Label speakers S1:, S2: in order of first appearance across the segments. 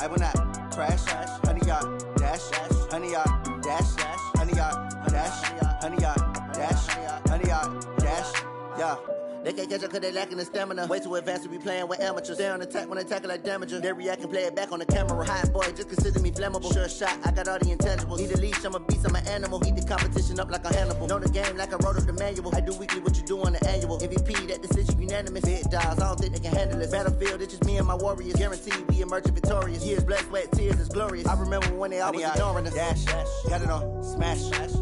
S1: I will not crash. 100-yard dash. 100-yard dash. 100-yard dash. 100-yard dash. 100-yard dash. Yeah. They can't catch up cause they lacking the stamina. Way too advanced to be playing with amateurs. Stay on attack when they tackle like damager. They react and play it back on the camera. Hot boy, just consider me flammable. Sure shot, I got all the intangibles. Need a leash, I'm a beast, I'm an animal. Heat the competition up like a Hannibal. Know the game like I wrote up the manual. I do weekly what you do on the annual. MVP, that decision unanimous. Big dogs, I don't think they can handle it. Battlefield, it's just me and my warriors. Guaranteed we emerging victorious. Years, blood, sweat, tears, it's glorious. I remember when they always ignoring us. Dash, got it on, smash,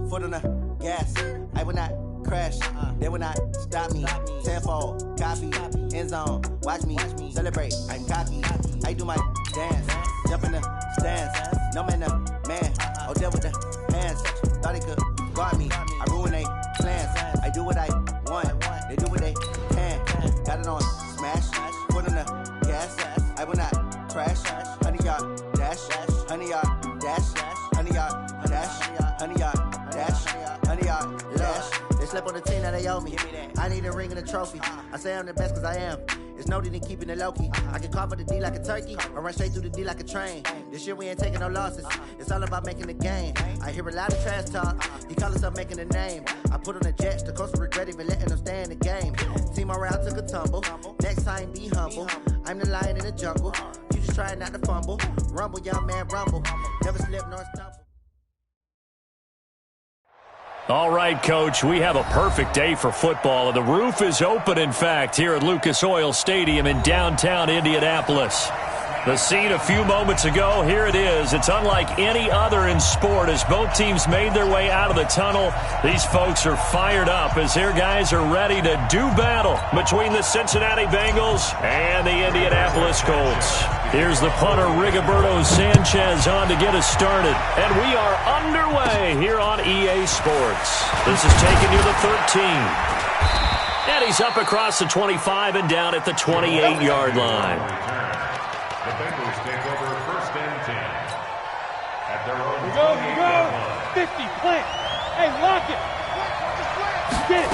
S1: foot on the gas. I will not crash, they will not stop me. Tenfold, copy, end zone, watch me celebrate. I'm cocky, I do my dance, jump in the stands. No man, oh, deal with the hands. Thought he could guard me, I ruin they plans. I do what I want, they do what they can. Got it on smash, foot on the gas. I will not crash, 100-yard dash, 100-yard dash, 100-yard dash, 100-yard dash, 100-yard dash. They slept on the team that they owe me. I need a ring and a trophy. I say I'm the best cause I am. It's noted in keeping it low-key. I can carve up the D like a turkey or run straight through the D like a train. This year we ain't taking no losses. It's all about making the game. I hear a lot of trash talk. He call himself making a name. I put on the Jets. The coach will regret even letting them stay in the game. Team morale took a tumble. Next time be humble. I'm the lion in the jungle. You just trying not to fumble. Rumble, young man, rumble. Never slip nor stumble.
S2: All right, Coach, we have a perfect day for football, and the roof is open, in fact, here at Lucas Oil Stadium in downtown Indianapolis. The scene a few moments ago, here it is. It's unlike any other in sport as both teams made their way out of the tunnel. These folks are fired up as their guys are ready to do battle between the Cincinnati Bengals and the Indianapolis Colts. Here's the punter, Rigoberto Sanchez, on to get us started. And we are underway here on EA Sports. This is taking you to 13. And he's up across the 25 and down at the 28-yard line.
S3: The Bengals take over first and 10. At their own
S4: go, 50, plant. Hey, lock it. Get it.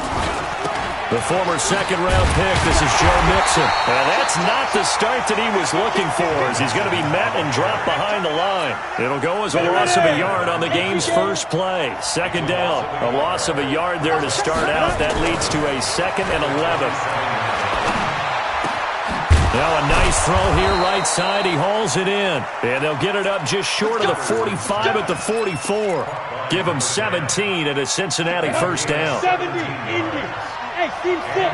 S2: The former second-round pick, this is Joe Mixon. And that's not the start that he was looking for, as he's going to be met and dropped behind the line. It'll go as a loss of a yard on the game's first play. Second down, a loss of a yard there to start out. That leads to a 2nd and 11. Now a nice throw here right side. He hauls it in. And they'll get it up just short of the 45 at the 44. Give them 17 at a Cincinnati first down.
S4: 70, Indians. Hey, team 6.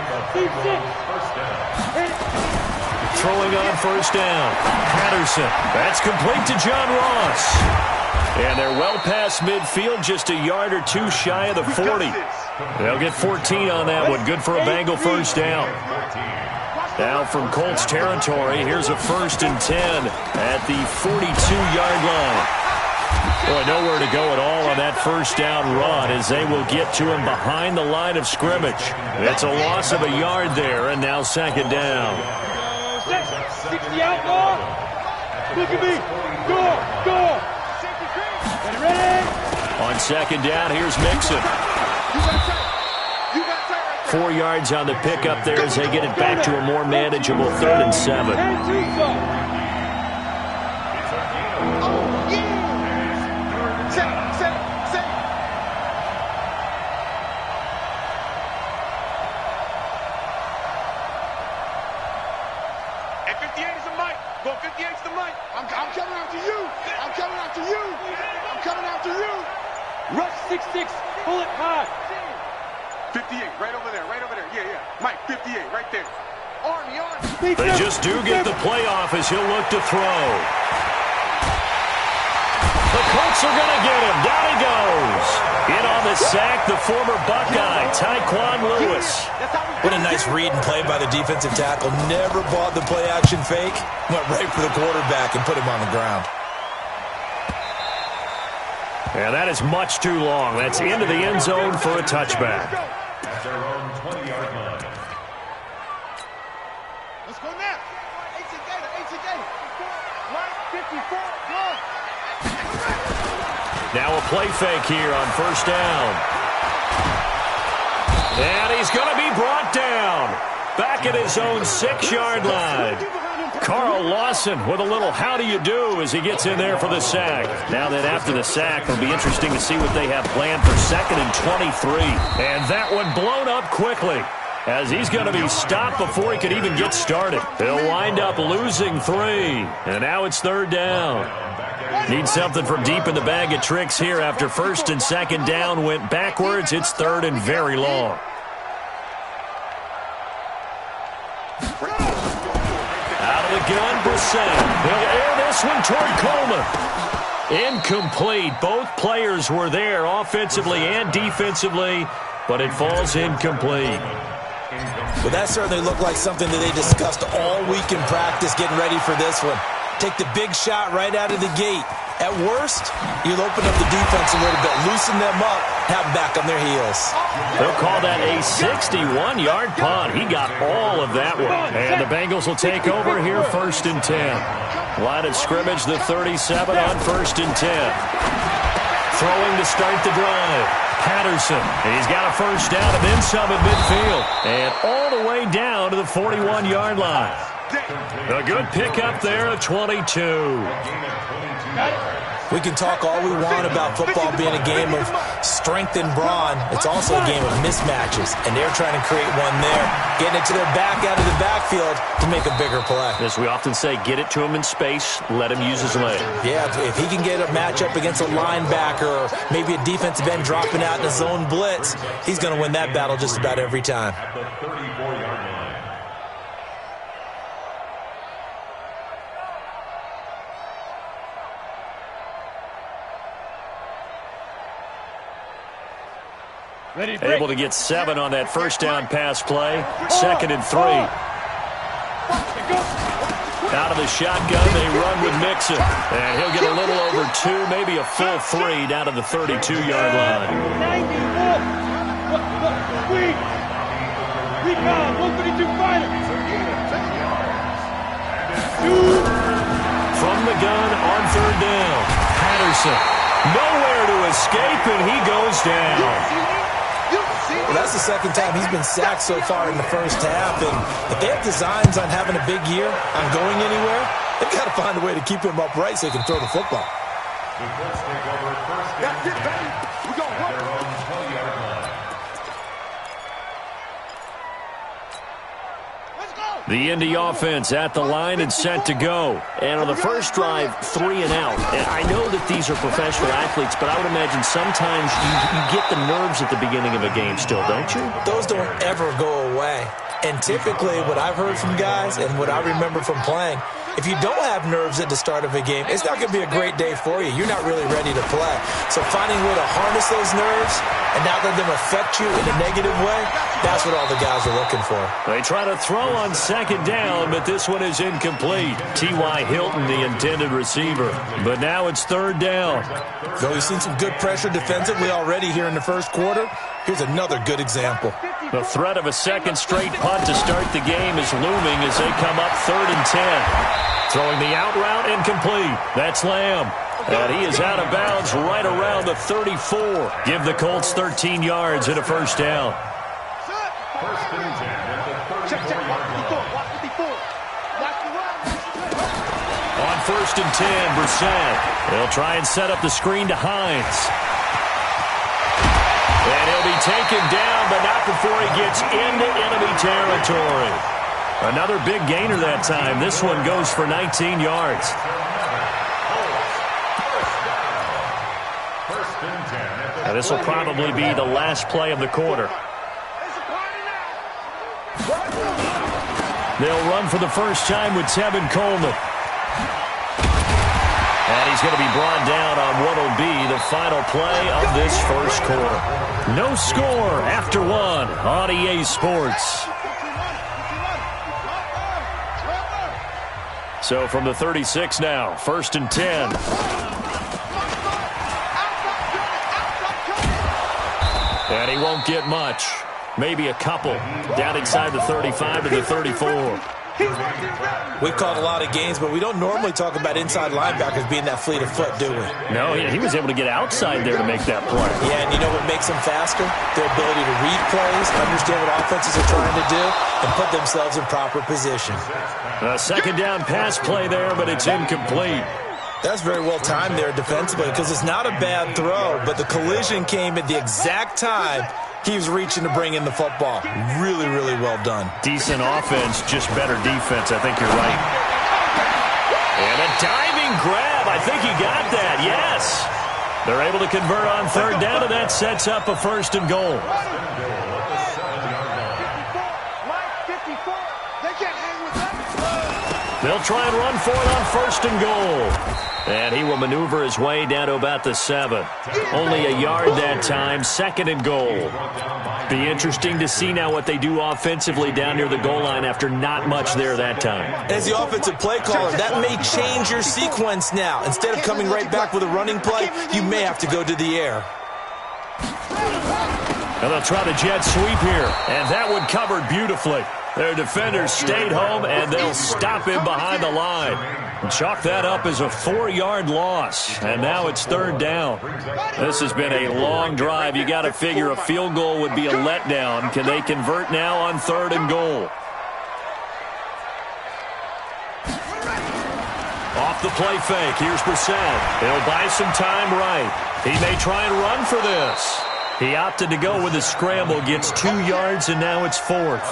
S2: Throwing on first down. Patterson. That's complete to John Ross. And they're well past midfield, just a yard or two shy of the 40. They'll get 14 on that one. Good for a Bengal first down. Now from Colts territory, here's a 1st and 10 at the 42-yard line. Boy, nowhere to go at all on that first down run as they will get to him behind the line of scrimmage. It's a loss of a yard there, and now 2nd down.
S4: 60 out, ball. Look at me. Go. Ready?
S2: On 2nd down, here's Mixon. 4 yards on the pickup there as they get it back to a more manageable 3rd and 7.
S5: And 58 is the mic. Go 58 is the mic. I'm coming after you. I'm coming after you. I'm coming after you.
S4: Rush 6-6. Pull it high.
S5: 58, right over there. Yeah. Mike, 58, right there. Army.
S2: They just do get the playoff as he'll look to throw. The Colts are going to get him. Down he goes. In on the sack, the former Buckeye, Tyquan Lewis.
S6: What a nice read and play by the defensive tackle. Never bought the play-action fake. Went right for the quarterback and put him on the ground.
S2: And that is much too long. That's into the end zone for a touchback.
S3: At their own 20-yard line.
S5: Let's go now. 18 Gator. Right, 54, go.
S2: Now a play fake here on first down. And he's going to be brought down. Back at his own 6-yard line. Carl Lawson with a little how do you do as he gets in there for the sack. Now that after the sack, it'll be interesting to see what they have planned for 2nd and 23. And that one blown up quickly, as he's going to be stopped before he could even get started. He'll wind up losing 3, and now it's 3rd down. Need something from deep in the bag of tricks here after 1st and 2nd down went backwards. It's 3rd and very long. Out of the gun, Brissett. He'll air this one toward Coleman. Incomplete. Both players were there offensively and defensively, but it falls incomplete.
S6: Well, that certainly looked like something that they discussed all week in practice getting ready for this one. Take the big shot right out of the gate. At worst, you'll open up the defense a little bit, loosen them up, have them back on their heels.
S2: They'll call that a 61-yard punt. He got all of that one. And the Bengals will take over here 1st and 10. Line of scrimmage, the 37 on 1st and 10. Throwing to start the drive. Patterson. He's got a 1st down and then some at midfield. And all the way down to the 41-yard line. A good pickup there of 22.
S6: We can talk all we want about football being a game of strength and brawn. It's also a game of mismatches, and they're trying to create one there, getting it to their back out of the backfield to make a bigger play.
S2: As we often say, get it to him in space, let him use his leg.
S6: Yeah, if he can get a matchup against a linebacker or maybe a defensive end dropping out in a zone blitz, he's going to win that battle just about every time.
S3: At the 34-yard line.
S2: Able to get 7 on that 1st down pass play. 2nd and 3. Out of the shotgun, they run with Mixon. And he'll get a little over 2, maybe a full 3 down to the 32-yard line.
S4: 132 fighter.
S2: From the gun on 3rd down. Patterson. Nowhere to escape, and he goes down.
S6: Well, that's the 2nd time he's been sacked so far in the 1st half, and if they have designs on having a big year, on going anywhere, they've got to find a way to keep him upright so he can throw the football.
S3: The Colts take over 1st and 10. At their own 20-yard line.
S2: The Indy offense at the line and set to go. And on the first drive, 3 and out. And I know that these are professional athletes, but I would imagine sometimes you get the nerves at the beginning of a game still, don't you?
S6: Those don't ever go away. And typically what I've heard from guys and what I remember from playing, if you don't have nerves at the start of a game, it's not going to be a great day for you. You're not really ready to play. So finding a way to harness those nerves and not let them affect you in a negative way, that's what all the guys are looking for.
S2: They try to throw on 2nd down, but this one is incomplete. T.Y. Hilton, the intended receiver. But now it's 3rd down.
S6: Though we've seen some good pressure defensively already here in the 1st quarter, here's another good example.
S2: The threat of a 2nd straight punt to start the game is looming as they come up 3rd and 10. Throwing the out route incomplete. That's Lamb. And he is out of bounds right around the 34. Give the Colts 13 yards and a 1st down.
S3: 1st and 10 at the 34-yard line.
S2: On 1st and 10, Brissett. They'll try and set up the screen to Hines. And he'll be taken down, but not before he gets into enemy territory. Another big gainer that time. This one goes for 19 yards.
S3: 1st and 10 at the
S2: Now, this will probably be the last play of the quarter. They'll run for the first time with Tevin Coleman. And he's going to be brought down on what will be the final play of this 1st quarter. No score after 1 on EA Sports. So from the 36 now, 1st and 10. And he won't get much. Maybe a couple. Down inside the 35 to the 34.
S6: We've called a lot of games, but we don't normally talk about inside linebackers being that fleet of foot, do we?
S2: No, he was able to get outside there to make that play.
S6: Yeah, and you know what makes them faster? Their ability to read plays, understand what offenses are trying to do, and put themselves in proper position.
S2: A second down pass play there, but it's incomplete.
S6: That's very well timed there defensively because it's not a bad throw, but the collision came at the exact time he was reaching to bring in the football. Really, really well done.
S2: Decent offense, just better defense. I think you're right. And a diving grab. I think he got that. Yes. They're able to convert on third down, and that sets up a 1st and goal. They'll try and run for it on 1st and goal. And he will maneuver his way down to about the 7. Only a yard that time, 2nd and goal. Be interesting to see now what they do offensively down near the goal line after not much there that time.
S6: As the offensive play caller, that may change your sequence now. Instead of coming right back with a running play, you may have to go to the air.
S2: And they'll try the jet sweep here. And that one covered beautifully. Their defenders stayed home, and they'll stop him behind the line. And chalk that up as a 4-yard loss. And now it's 3rd down. This has been a long drive. You got to figure a field goal would be a letdown. Can they convert now on 3rd and goal? Off the play fake. Here's Brissett. He'll buy some time right. He may try and run for this. He opted to go with a scramble, gets 2 yards, and now it's 4th.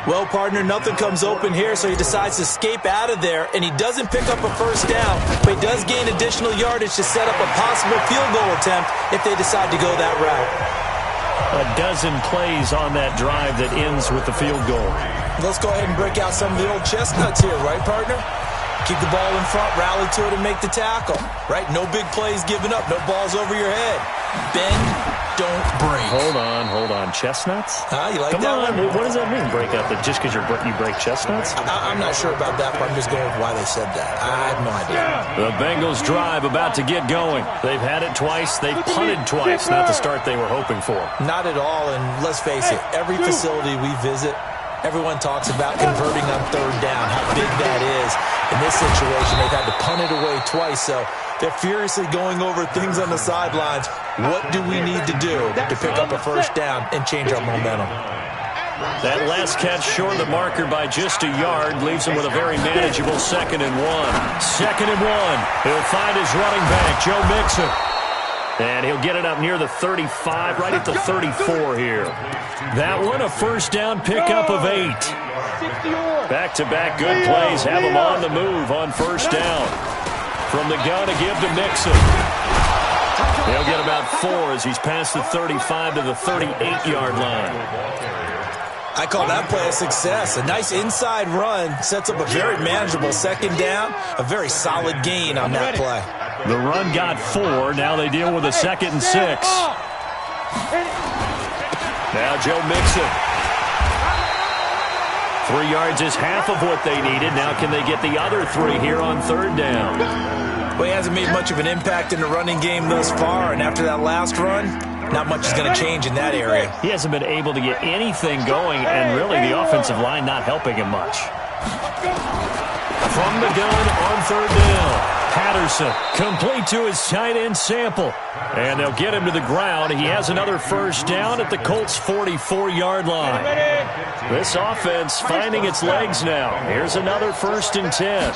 S6: Well, partner, nothing comes open here, so he decides to escape out of there, and he doesn't pick up a 1st down, but he does gain additional yardage to set up a possible field goal attempt if they decide to go that route.
S2: A dozen plays on that drive that ends with the field goal.
S6: Let's go ahead and break out some of the old chestnuts here, right, partner? Keep the ball in front, rally to it, and make the tackle. Right? No big plays given up, no balls over your head. Bend, don't break.
S2: Hold on. Chestnuts?
S6: You like
S2: Come
S6: that
S2: on.
S6: one?
S2: What does that mean, break up? That just because you break chestnuts?
S6: I'm not sure about that, but I'm just going with why they said that. I have no idea.
S2: The Bengals drive about to get going. They've had it twice. They've punted twice. Not the start they were hoping for.
S6: Not at all, and let's face it, every facility we visit, everyone talks about converting on 3rd down, how big that is. In this situation, they've had to punt it away twice, so they're furiously going over things on the sidelines. What do we need to do to pick up a 1st down and change our momentum?
S2: That last catch short of the marker by just a yard leaves him with a very manageable 2nd and 1. 2nd and 1. He'll find his running back, Joe Mixon. And he'll get it up near the 35, right at the 34 here. That one, a 1st down pickup of 8. Back-to-back good plays have him on the move on 1st down. From the gun to give to Mixon. He'll get about 4 as he's past the 35 to the 38-yard line.
S6: I call that play a success. A nice inside run sets up a very manageable 2nd down, a very solid gain on that play.
S2: The run got 4. Now they deal with a 2nd and 6. Now Joe Mixon. 3 yards is half of what they needed. Now can they get the other 3 here on 3rd down?
S6: Well, he hasn't made much of an impact in the running game thus far, and after that last run, not much is going to change in that area.
S2: He hasn't been able to get anything going, and really the offensive line not helping him much. From the gun on 3rd down. Patterson, complete to his tight end Sample. And they'll get him to the ground. He has another 1st down at the Colts' 44-yard line. This offense finding its legs now. Here's another 1st and 10.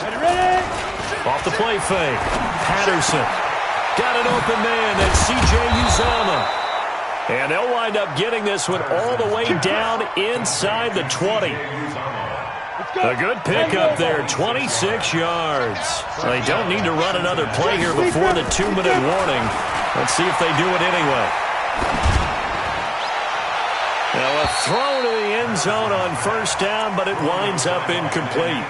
S2: Off the play fake. Patterson. Got an open man. That's C.J. Uzomah. And they'll wind up getting this one all the way down inside the 20. A good pickup there, 26 yards. They don't need to run another play here before the 2-minute warning. Let's see if they do it anyway. Now a throw to the end zone on 1st down, but it winds up incomplete.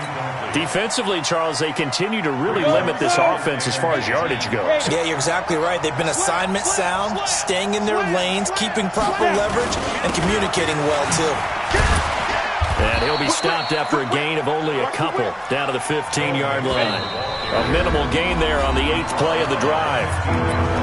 S2: Defensively, Charles, they continue to really limit this offense as far as yardage goes.
S6: Yeah, you're exactly right. They've been assignment sound, staying in their lanes, keeping proper leverage, and communicating well, too.
S2: And he'll be stopped after a gain of only a couple down to the 15-yard line. A minimal gain there on the 8th play of the drive.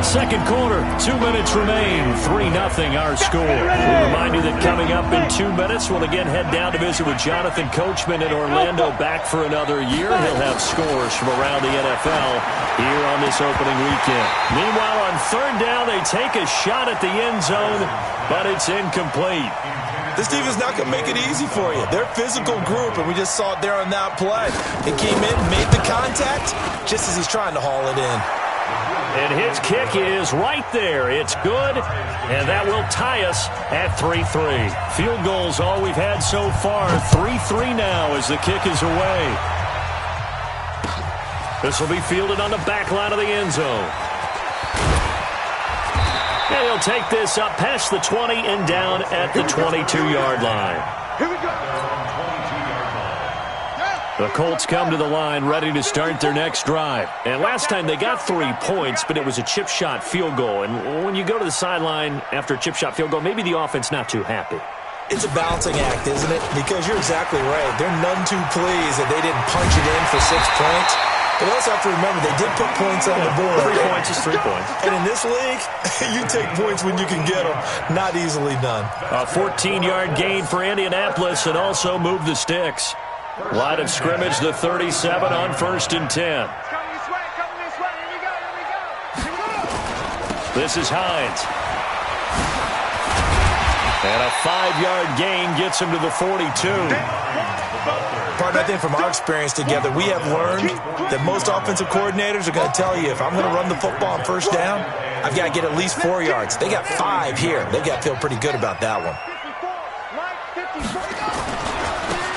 S2: Second quarter, 2 minutes remain. 3-0 our score. We remind you that coming up in 2 minutes, we'll again head down to visit with Jonathan Coachman in Orlando, back for another year. He'll have scores from around the NFL here on this opening weekend. Meanwhile, on third down, they take a shot at the end zone, but it's incomplete.
S6: This defense is not going to make it easy for you. They're a physical group, and we just saw it there on that play. He came in, made the contact, just as he's trying to haul it in.
S2: And his kick is right there. It's good, and that will tie us at 3-3. Field goals all we've had so far. 3-3 now as the kick is away. This will be fielded on the back line of the end zone. And he'll take this up past the 20 and down at the 22-yard line.
S5: Here we go.
S2: The Colts come to the line ready to start their next drive. And last time they got 3 points, but it was a chip shot field goal. And when you go to the sideline after a chip shot field goal, maybe the offense not too happy.
S6: It's a balancing act, isn't it? Because you're exactly right. They're none too pleased that they didn't punch it in for 6 points. But you also have to remember, they did put points on the board.
S2: 3 points is 3 points.
S6: And in this league, you take points when you can get them. Not easily done.
S2: A 14-yard gain for Indianapolis and also move the sticks. Line of scrimmage, the 37 on 1st and 10.
S5: Coming this way, coming this way. Here we go, here we go.
S2: This is Hines. And a 5-yard gain gets him to the 42.
S6: Partner, I think from our experience together, we have learned that most offensive coordinators are going to tell you, if I'm going to run the football on first down, I've got to get at least 4 yards. They got 5 here. They've got to feel pretty good about that one.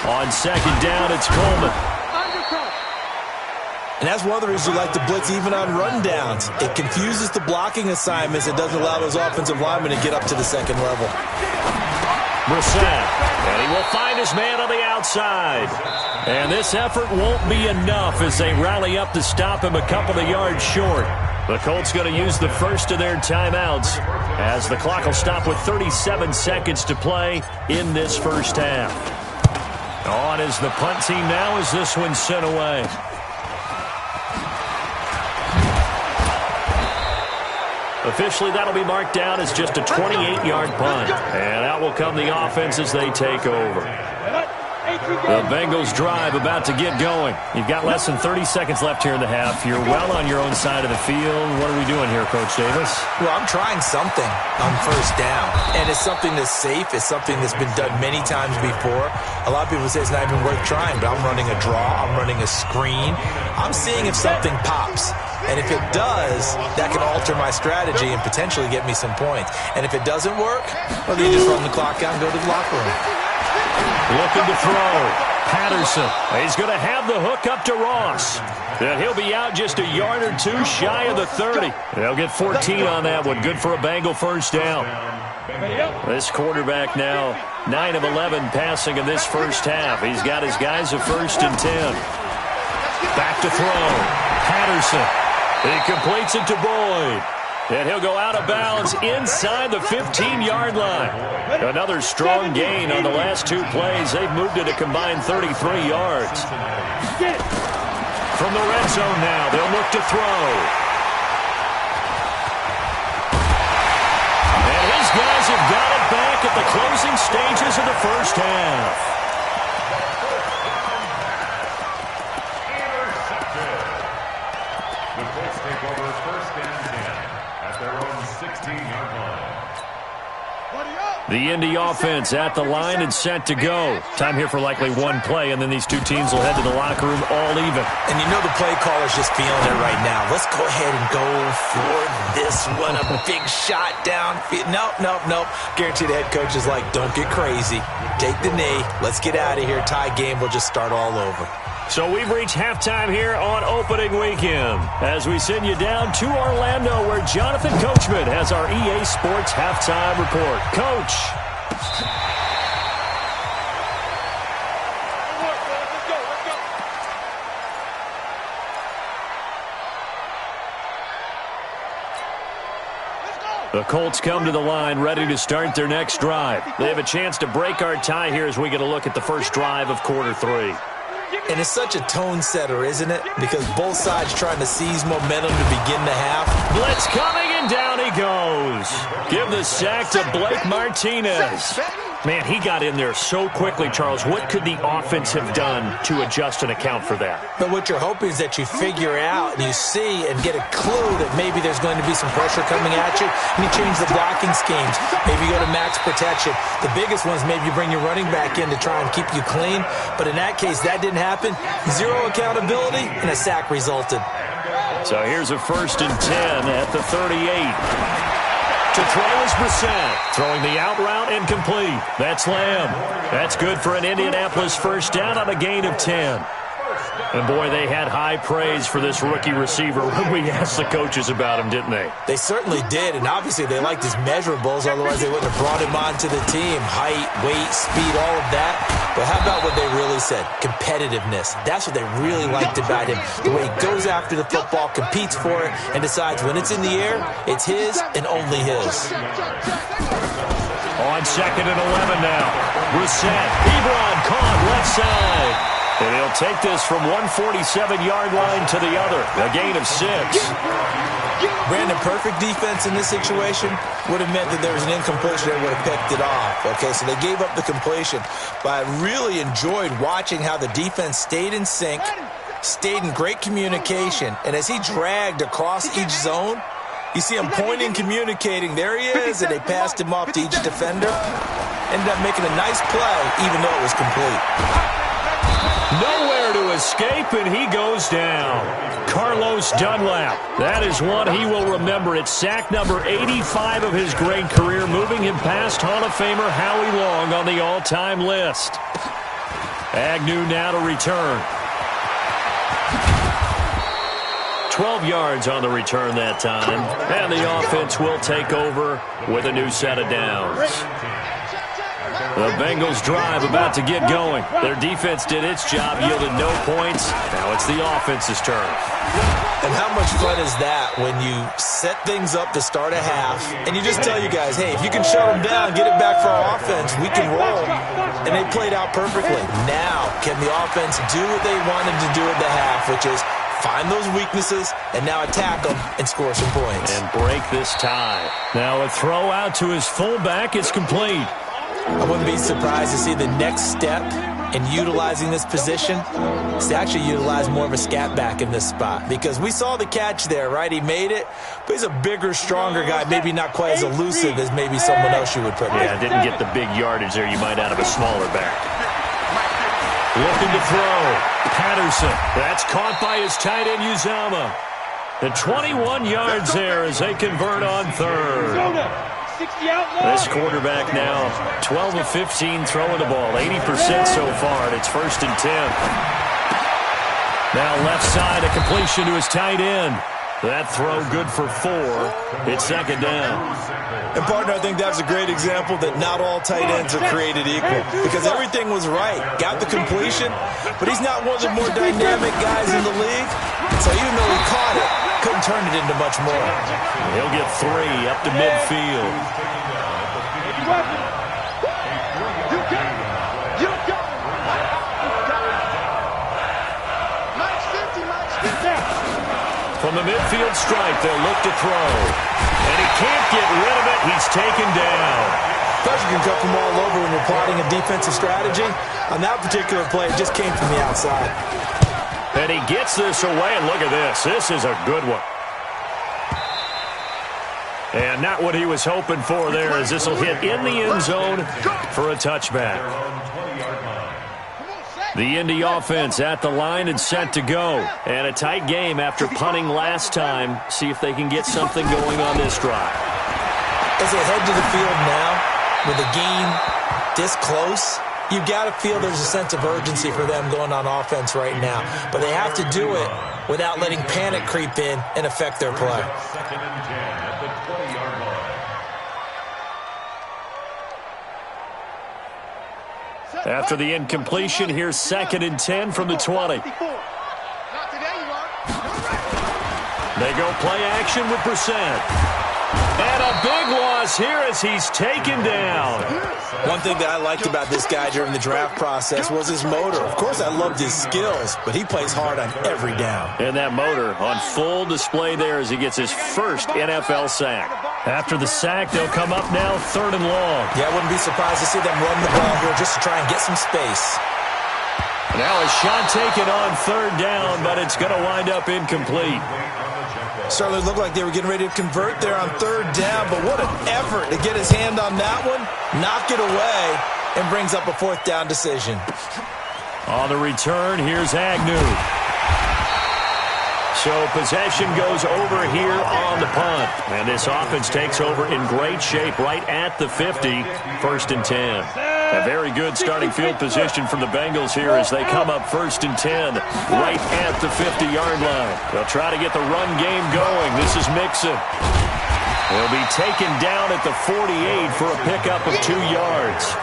S2: On second down, it's Coleman.
S6: And that's one of the reasons we like to blitz even on rundowns. It confuses the blocking assignments. It doesn't allow those offensive linemen to get up to the second level.
S2: Brissett, and he will find his man on the outside. And this effort won't be enough as they rally up to stop him a couple of yards short. The Colts going to use the first of their timeouts as the clock will stop with 37 seconds to play in this first half. On is the punt team now as this one's sent away. Officially, that'll be marked down as just a 28-yard punt. And out will come the offense as they take over. The Bengals drive about to get going. You've got less than 30 seconds left here in the half. You're well on your own side of the field. What are we doing here, Coach Davis?
S6: Well, I'm trying something on first down. And it's something that's safe. It's something that's been done many times before. A lot of people say it's not even worth trying, but I'm running a draw. I'm running a screen. I'm seeing if something pops. And if it does, that can alter my strategy and potentially get me some points. And if it doesn't work, well, then you just run the clock out and go to the locker room.
S2: Looking to throw. Patterson. He's going to have the hook up to Ross. And he'll be out just a yard or two shy of the 30. They'll get 14 on that one. Good for a Bengal first down. This quarterback now 9 of 11 passing in this first half. He's got his guys at 1st and 10. Back to throw. Patterson. He completes it to Boyd. And he'll go out of bounds inside the 15-yard line. Another strong gain on the last 2 plays. They've moved it a combined 33 yards. From the red zone now, they'll look to throw. And his guys have got it back at the closing stages of the first half. The Indy offense at the line and set to go. Time here for likely one play, and then these two teams will head to the locker room all even.
S6: And you know the play caller's just feeling it right now. Let's go ahead and go for this one. A big shot downfield. Nope. Guarantee the head coach is like, don't get crazy. Take the knee. Let's get out of here. Tie game. We'll just start all over.
S2: So we've reached halftime here on opening weekend as we send you down to Orlando where Jonathan Coachman has our EA Sports halftime report. Coach. The Colts come to the line ready to start their next drive. They have a chance to break our tie here as we get a look at the first drive of quarter 3.
S6: And it's such a tone setter, isn't it? Because both sides trying to seize momentum to begin the half.
S2: Blitz coming, and down he goes. Give the sack to Blake Martinez. Man, he got in there so quickly, Charles. What could the offense have done to adjust and account for that?
S6: But what you're hoping is that you figure out and you see and get a clue that maybe there's going to be some pressure coming at you, and you change the blocking schemes. Maybe you go to max protection. The biggest one is maybe you bring your running back in to try and keep you clean. But in that case, that didn't happen. Zero accountability, and a sack resulted.
S2: So here's a 1st and 10 at the 38. To throw is Brissett, throwing the out route incomplete. That's Lamb. That's good for an Indianapolis first down on a gain of 10. And, boy, they had high praise for this rookie receiver when we asked the coaches about him, didn't they?
S6: They certainly did, and obviously they liked his measurables, otherwise they wouldn't have brought him onto the team. Height, weight, speed, all of that. But how about what they really said? Competitiveness. That's what they really liked about him. The way he goes after the football, competes for it, and decides when it's in the air, it's his and only his.
S2: On 2nd and 11 now. Brissett, Ebron caught left side. And he'll take this from 147-yard line to the other. A gain of 6.
S6: Brandon, perfect defense in this situation would have meant that there was an incompletion that would have picked it off. Okay, so they gave up the completion. But I really enjoyed watching how the defense stayed in sync, stayed in great communication. And as he dragged across each zone, you see him pointing, communicating. There he is, and they passed him off to each defender. Ended up making a nice play, even though it was complete.
S2: Nowhere to escape, and he goes down. Carlos Dunlap. That is one he will remember. It's sack number 85 of his great career, moving him past Hall of Famer Howie Long on the all-time list. Agnew now to return. 12 yards on the return that time, and the offense will take over with a new set of downs. The Bengals drive about to get going. Their defense did its job, yielded no points. Now it's the offense's turn.
S6: And how much fun is that when you set things up to start a half, and you just tell you guys, hey, if you can shut them down, get it back for our offense, we can roll. And they played out perfectly. Now, can the offense do what they wanted to do at the half, which is find those weaknesses and now attack them and score some points.
S2: And break this tie. Now a throw out to his fullback is complete.
S6: I wouldn't be surprised to see the next step in utilizing this position is to actually utilize more of a scat back in this spot. Because we saw the catch there, right? He made it, but he's a bigger, stronger guy, maybe not quite as elusive as maybe someone else you would put in.
S2: Yeah, didn't get the big yardage there you might out of a smaller back. Looking to throw. Patterson. That's caught by his tight end, Uzama. The 21 yards there as they convert on 3rd. This quarterback now 12 of 15 throwing the ball, 80% so far, and it's 1st and 10. Now left side, a completion to his tight end. That throw good for 4. It's 2nd down.
S6: And, partner, I think that's a great example that not all tight ends are created equal because everything was right. Got the completion, but he's not one of the more dynamic guys in the league. So even though he caught it, couldn't turn it into much more.
S2: He'll get 3 up to midfield. From the midfield stripe, they'll look to throw. And he can't get rid of it. He's taken down.
S6: Pressure can come from all over when you're plotting a defensive strategy. On that particular play, it just came from the outside.
S2: And he gets this away, and look at this. This is a good one. And not what he was hoping for there, as this will hit in the end zone for a touchback. The Indy offense at the line and set to go. And a tight game after punting last time. See if they can get something going on this drive.
S6: As they head to the field now, with the game this close, you've got to feel there's a sense of urgency for them going on offense right now. But they have to do it without letting panic creep in and affect their play.
S2: After the incompletion, here's 2nd and 10 from the 20. They go play action with Brissett. And a big loss here as he's taken down.
S6: One thing that I liked about this guy during the draft process was his motor. Of course, I loved his skills, but he plays hard on every down.
S2: And that motor on full display there as he gets his first NFL sack. After the sack, they'll come up now 3rd and long.
S6: Yeah, I wouldn't be surprised to see them run the ball here just to try and get some space.
S2: Now a shot taken on 3rd down, but it's going to wind up incomplete.
S6: Certainly looked like they were getting ready to convert there on 3rd down, but what an effort to get his hand on that one, knock it away, and brings up a 4th down decision.
S2: On the return, here's Agnew. So possession goes over here on the punt. And this offense takes over in great shape right at the 50, 1st and 10. A very good starting field position from the Bengals here as they come up 1st and 10 right at the 50-yard line. They'll try to get the run game going. This is Mixon. He'll be taken down at the 48 for a pickup of 2 yards.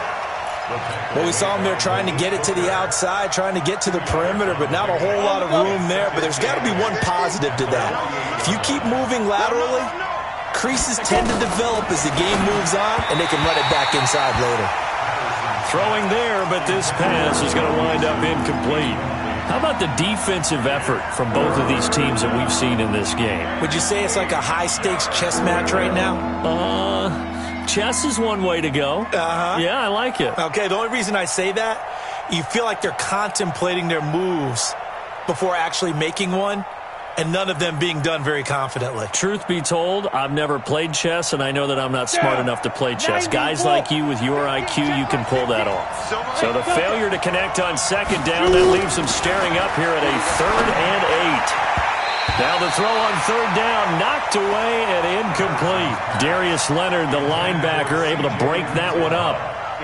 S6: Well, we saw him there trying to get it to the outside, trying to get to the perimeter, but not a whole lot of room there. But there's got to be one positive to that. If you keep moving laterally, creases tend to develop as the game moves on, and they can run it back inside later.
S2: Throwing there, but this pass is going to wind up incomplete. How about the defensive effort from both of these teams that we've seen in this game?
S6: Would you say it's like a high-stakes chess match right now?
S2: Chess is one way to go. Yeah, I like it.
S6: Okay, the only reason I say that, you feel like they're contemplating their moves before actually making one, and none of them being done very confidently.
S2: Truth be told, I've never played chess, and I know that I'm not smart enough to play chess. Guys like you with your IQ, you can pull that off. So the failure to connect on 2nd down, that leaves them staring up here at a 3rd and 8. Now the throw on 3rd down, knocked away and incomplete. Darius Leonard, the linebacker, able to break that one up.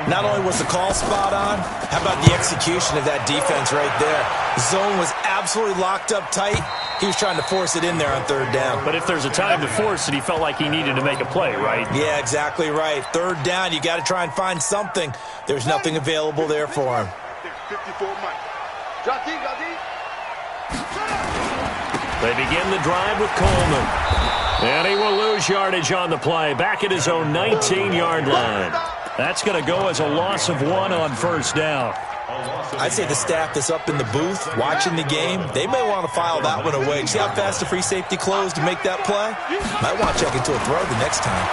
S6: Not only was the call spot on, how about the execution of that defense right there? Zone was absolutely locked up tight. He was trying to force it in there on 3rd down.
S2: But if there's a time to force it, he felt like he needed to make a play, right?
S6: Yeah, exactly right. 3rd down, you got to try and find something. There's nothing available there for him.
S5: 54 Mike. Drop deep, drop deep.
S2: They begin the drive with Coleman. And he will lose yardage on the play, back at his own 19-yard line. That's going to go as a loss of 1 on 1st down.
S6: I'd say the staff that's up in the booth watching the game, they may want to file that one away. See how fast the free safety closed to make that play? Might want to check into a throw the next time.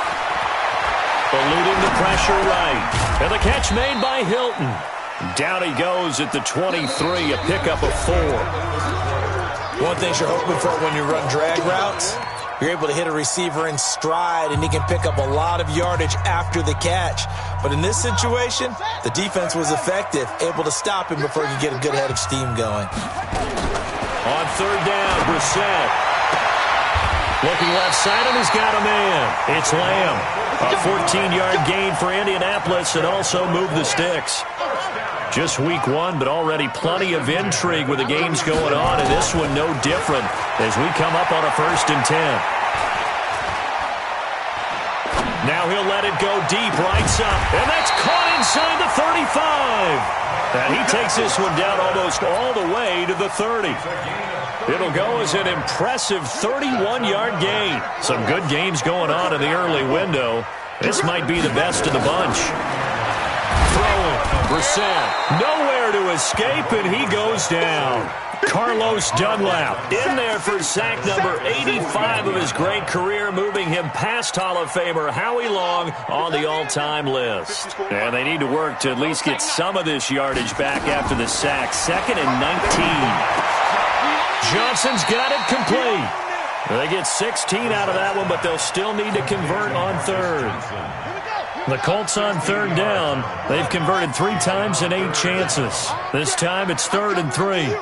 S2: Eluding the pressure right. And the catch made by Hilton. Down he goes at the 23, a pickup of 4.
S6: One thing you're hoping for when you run drag routes, you're able to hit a receiver in stride, and he can pick up a lot of yardage after the catch. But in this situation, the defense was effective, able to stop him before he could get a good head of steam going.
S2: On 3rd down, Brissett. Looking left side, and he's got a man. It's Lamb. A 14-yard gain for Indianapolis, and also move the sticks. Just week 1, but already plenty of intrigue with the games going on, and this one no different as we come up on a 1st and 10. Now he'll let it go deep, right side, and that's caught inside the 35. And he takes this one down almost all the way to the 30. It'll go as an impressive 31-yard gain. Some good games going on in the early window. This might be the best of the bunch. Throwing, Brissett, nowhere to escape, and he goes down. Carlos Dunlap in there for sack number 85 of his great career, moving him past Hall of Famer Howie Long on the all-time list. And they need to work to at least get some of this yardage back after the sack. 2nd and 19. Johnson's got it complete. They get 16 out of that one, but they'll still need to convert on 3rd. The Colts on 3rd down. They've converted 3 times in 8 chances. This time it's 3rd and 3.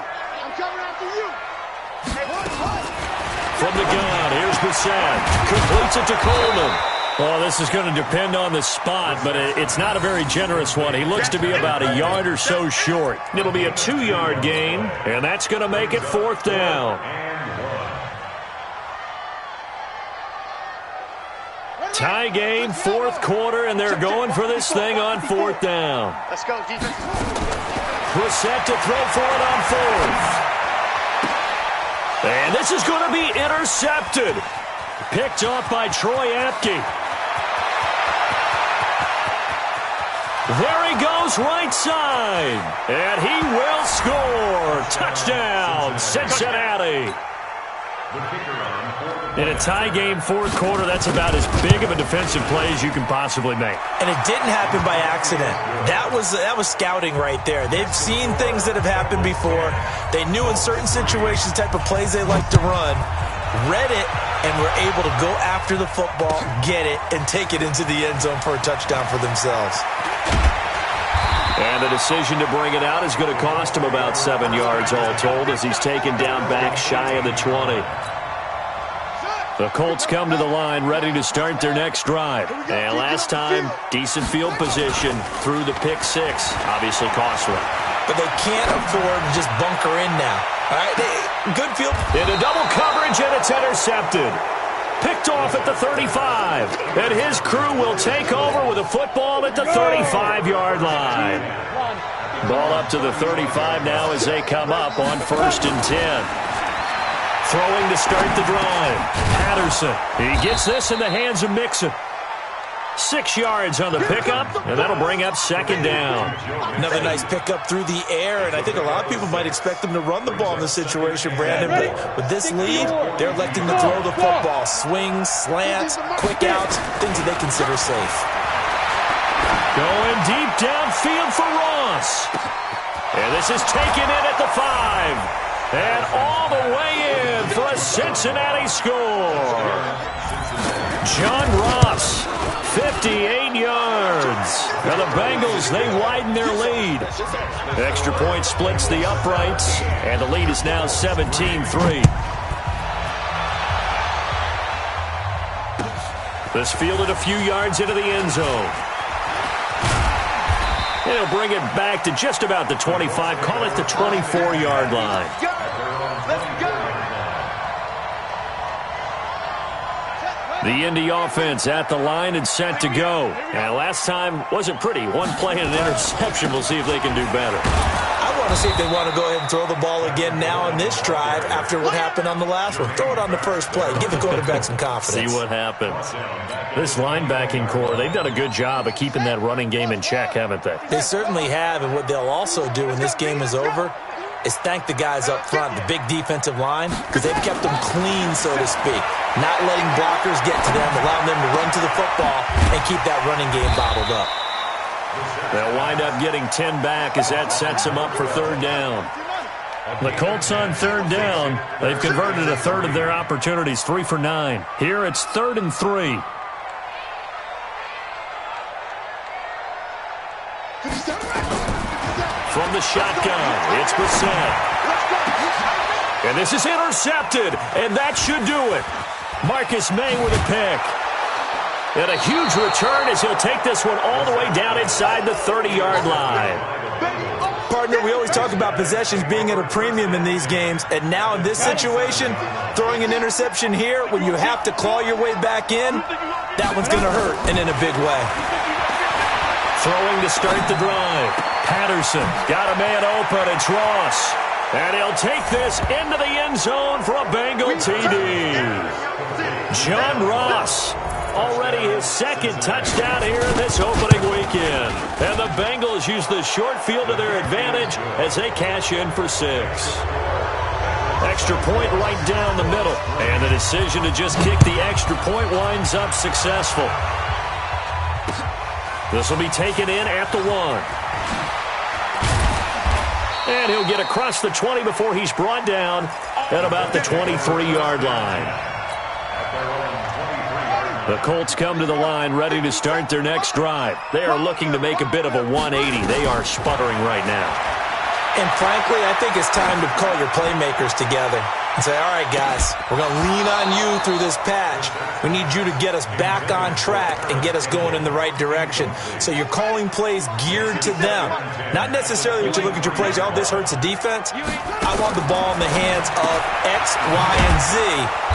S2: From the gun, here's Brissett. Completes it to Coleman. Well, this is going to depend on the spot, but it's not a very generous one. He looks to be about a yard or so short. It'll be a 2-yard gain, and that's going to make it 4th down. Tie game, 4th quarter, and they're going for this thing on 4th down.
S5: Let's go, defense.
S2: Brissett to throw for it on 4th. And this is going to be intercepted. Picked off by Troy Apke. There he goes, right side. And he will score. Touchdown, Cincinnati. In a tie game, fourth quarter, that's about as big of a defensive play as you can possibly make.
S6: And it didn't happen by accident. That was scouting right there. They've seen things that have happened before. They knew in certain situations the type of plays they like to run, read it, and were able to go after the football, get it, and take it into the end zone for a touchdown for themselves.
S2: And the decision to bring it out is going to cost him about 7 yards all told as he's taken down back shy of the 20. The Colts come to the line ready to start their next drive. And last time, decent field position through the pick six. Obviously costly.
S6: But they can't afford to just bunker in now. All right, good field.
S2: Into double coverage, and it's intercepted. Picked off at the 35. And his crew will take over with a football at the 35-yard line. Ball up to the 35 now as they come up on 1st and 10. Throwing to start the drive. Patterson. He gets this in the hands of Mixon. 6 yards on the pickup, and that'll bring up 2nd down.
S6: Another nice pickup through the air, and I think a lot of people might expect them to run the ball in this situation, Brandon. But with this lead, they're electing to throw the football. Swings, slants, quick outs, things that they consider safe.
S2: Going deep downfield for Ross. And this is taken in at the 5. And all the way in for a Cincinnati score. John Ross, 58 yards. And the Bengals, they widen their lead. Extra point splits the uprights, and the lead is now 17-3. This fielded a few yards into the end zone. And he'll bring it back to just about the 25, call it the 24-yard line. The Indy offense at the line and set to go. And last time wasn't pretty. One play and an interception. We'll see if they can do better.
S6: I want to see if they want to go ahead and throw the ball again now in this drive after what happened on the last one. Throw it on the first play. Give the quarterback some confidence.
S2: See what happens. This linebacking core, they've done a good job of keeping that running game in check, haven't they?
S6: They certainly have, and what they'll also do when this game is over is thank the guys up front, the big defensive line, because they've kept them clean, so to speak. Not letting blockers get to them, allowing them to run to the football and keep that running game bottled up.
S2: They'll wind up getting 10 back as that sets them up for 3rd down. The Colts on 3rd down. They've converted a third of their opportunities, 3 for 9. Here it's 3rd and 3. From the shotgun, it's Brissett. And this is intercepted, and that should do it. Marcus May with a pick. And a huge return as he'll take this one all the way down inside the 30-yard line.
S6: Partner, we always talk about possessions being at a premium in these games, and now in this situation, throwing an interception here when you have to claw your way back in, that one's going to hurt, and in a big way.
S2: Throwing to start the drive. Patterson got a man open. It's Ross. And he'll take this into the end zone for a Bengal TD. John Ross, already his 2nd touchdown here in this opening weekend. And the Bengals use the short field to their advantage as they cash in for 6. Extra point right down the middle. And the decision to just kick the extra point winds up successful. This will be taken in at the 1. And he'll get across the 20 before he's brought down at about the 23-yard line. The Colts come to the line ready to start their next drive. They are looking to make a bit of a 180. They are sputtering right now.
S6: And frankly, I think it's time to call your playmakers together and say, all right, guys, we're going to lean on you through this patch. We need you to get us back on track and get us going in the right direction. So you're calling plays geared to them. Not necessarily when you look at your plays, oh, this hurts the defense. I want the ball in the hands of X, Y, and Z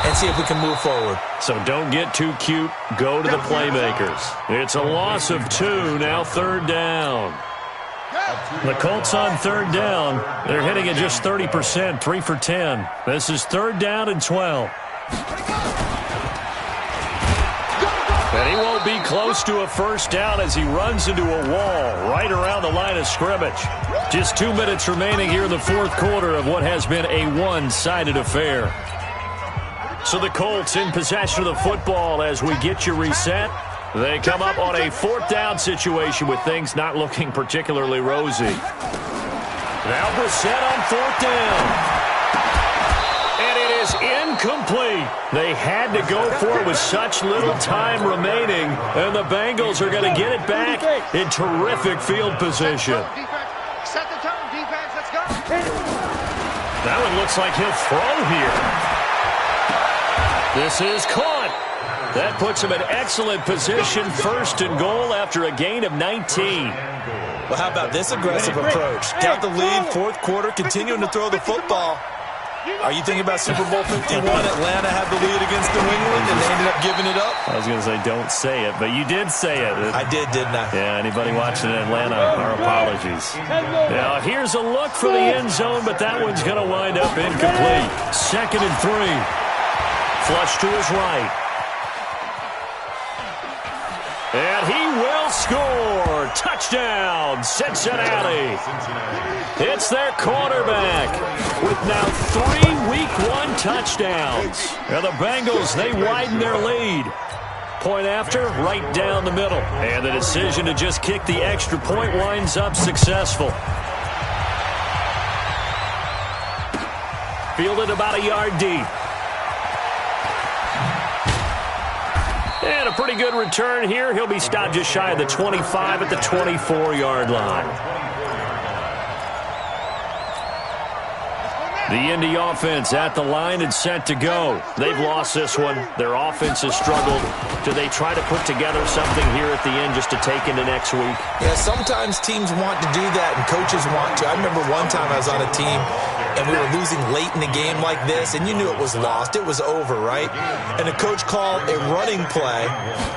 S6: and see if we can move forward.
S2: So don't get too cute. Go to the playmakers. It's a loss of 2, now 3rd down. The Colts on 3rd down. They're hitting at just 30%, 3 for 10. This is 3rd down and 12. And he won't be close to a first down as he runs into a wall right around the line of scrimmage. Just 2 minutes remaining here in the fourth quarter of what has been a one-sided affair. So the Colts in possession of the football as we get you reset. They come up on a fourth down situation with things not looking particularly rosy. Now Brissett on fourth down. And it is incomplete. They had to go for it with such little time remaining, and the Bengals are going to get it back in terrific field position.
S5: Set the tone, defense. Let's go.
S2: That one looks like he'll throw here. This is caught. That puts him in excellent position, first and goal after a gain of 19.
S6: Well, how about this aggressive approach? Got the lead, fourth quarter, continuing to throw the football. Are you thinking about Super Bowl 51? Atlanta had the lead against New England, and they ended up giving it up?
S2: I was going to say don't say it, but you did say it.
S6: I did, didn't I?
S2: Yeah, anybody watching in Atlanta, our apologies. Now, here's a look for the end zone, but that one's going to wind up incomplete. 2nd and 3. Flush to his right. And he will score. Touchdown, Cincinnati. It's their quarterback with now 3 Week 1 touchdowns. And the Bengals, they widen their lead. Point after, right down the middle. And the decision to just kick the extra point winds up successful. Fielded about a yard deep. And a pretty good return here. He'll be stopped just shy of the 25 at the 24-yard line. The Indy offense at the line and set to go. They've lost this one. Their offense has struggled. Do they try to put together something here at the end just to take into next week?
S6: Yeah, sometimes teams want to do that and coaches want to. I remember one time I was on a team and we were losing late in the game like this, and you knew it was lost. It was over, right? And the coach called a running play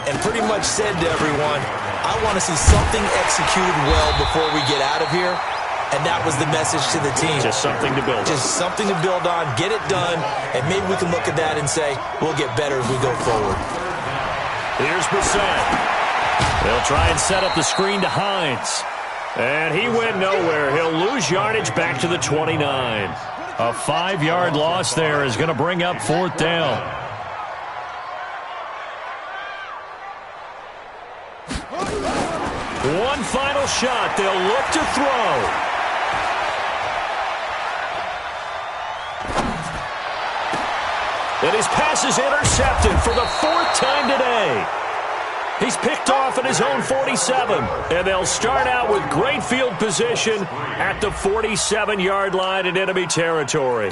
S6: and pretty much said to everyone, I want to see something executed well before we get out of here. And that was the message to the team.
S2: Just something to build on.
S6: Just something to build on, get it done, and maybe we can look at that and say, we'll get better as we go forward.
S2: Here's Brissett. They'll try and set up the screen to Hines. And he went nowhere. He'll lose yardage back to the 29. A 5-yard loss there is going to bring up fourth down. One final shot. They'll look to throw. And his pass is intercepted for the 4th time today. He's picked off at his own 47. And they'll start out with great field position at the 47-yard line in enemy territory.